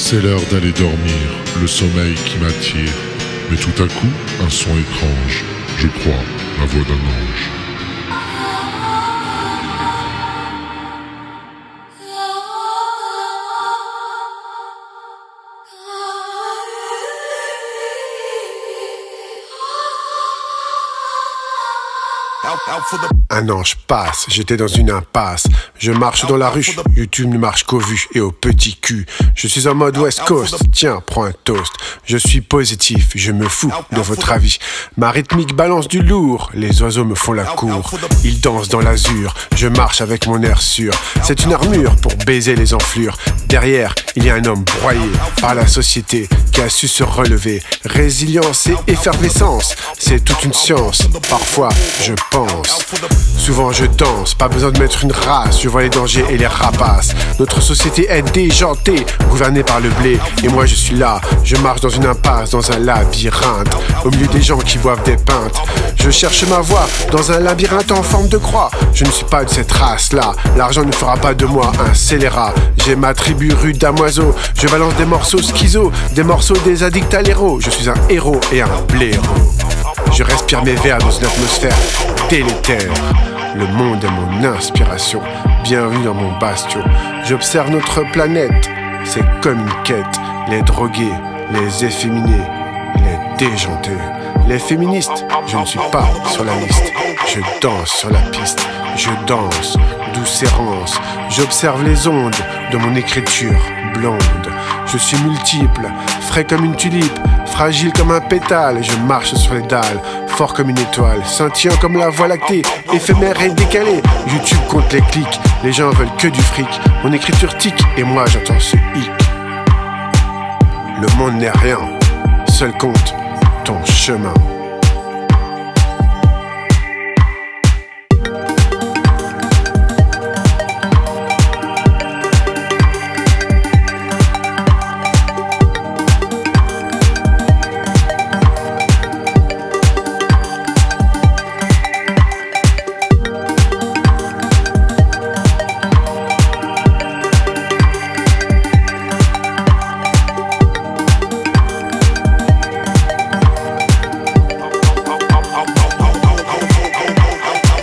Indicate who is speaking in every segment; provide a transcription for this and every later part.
Speaker 1: C'est l'heure d'aller dormir, le sommeil qui m'attire. Mais tout à coup, un son étrange. Je crois, la voix d'un ange.
Speaker 2: Un ange passe, j'étais dans une impasse. Je marche dans la rue, YouTube ne marche qu'au vu et au petit cul. Je suis en mode West Coast, tiens, prends un toast. Je suis positif, je me fous de votre avis. Ma rythmique balance du lourd, les oiseaux me font la cour. Ils dansent dans l'azur, je marche avec mon air sûr. C'est une armure pour baiser les enflures. Derrière, il y a un homme broyé par la société qui a su se relever. Résilience et effervescence, c'est toute une science. Parfois, je pense. Souvent je danse, pas besoin de mettre une race. Je vois les dangers et les rapaces. Notre société est déjantée, gouvernée par le blé. Et moi je suis là, je marche dans une impasse, dans un labyrinthe, au milieu des gens qui boivent des pintes. Je cherche ma voie dans un labyrinthe en forme de croix. Je ne suis pas de cette race-là, l'argent ne fera pas de moi un scélérat. J'ai ma tribu rude damoiseau, je balance des morceaux schizo, des morceaux des addicts à l'héros. Je suis un héros et un blaireau. Je respire mes vers dans une atmosphère délétère. Le monde est mon inspiration. Bienvenue dans mon bastion. J'observe notre planète. C'est comme une quête. Les drogués, les efféminés, les déjantés. Les féministes, je ne suis pas sur la liste. Je danse sur la piste. Je danse, douce errance. J'observe les ondes de mon écriture blonde. Je suis multiple, frais comme une tulipe, fragile comme un pétale. Je marche sur les dalles, fort comme une étoile, scintillant comme la voie lactée, éphémère et décalé. YouTube compte les clics, les gens veulent que du fric. Mon écriture tic et moi j'entends ce hic. Le monde n'est rien, seul compte ton chemin.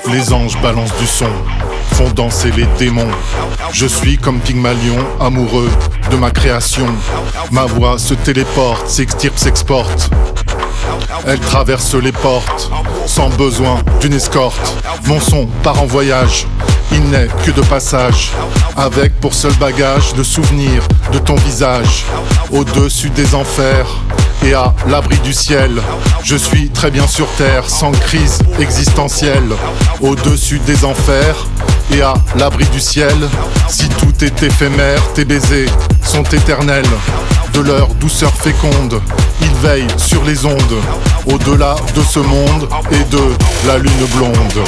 Speaker 1: Les anges balancent du son, font danser les démons. Je suis comme Pygmalion, amoureux de ma création. Ma voix se téléporte, s'extirpe, s'exporte. Elle traverse les portes, sans besoin d'une escorte. Mon son part en voyage, il n'est que de passage. Avec pour seul bagage le souvenir de ton visage. Au-dessus des enfers et à l'abri du ciel. Je suis très bien sur terre, sans crise existentielle. Au-dessus des enfers et à l'abri du ciel. Si tout est éphémère, tes baisers sont éternels. De leur douceur féconde, ils veillent sur les ondes. Au-delà de ce monde et de la lune blonde.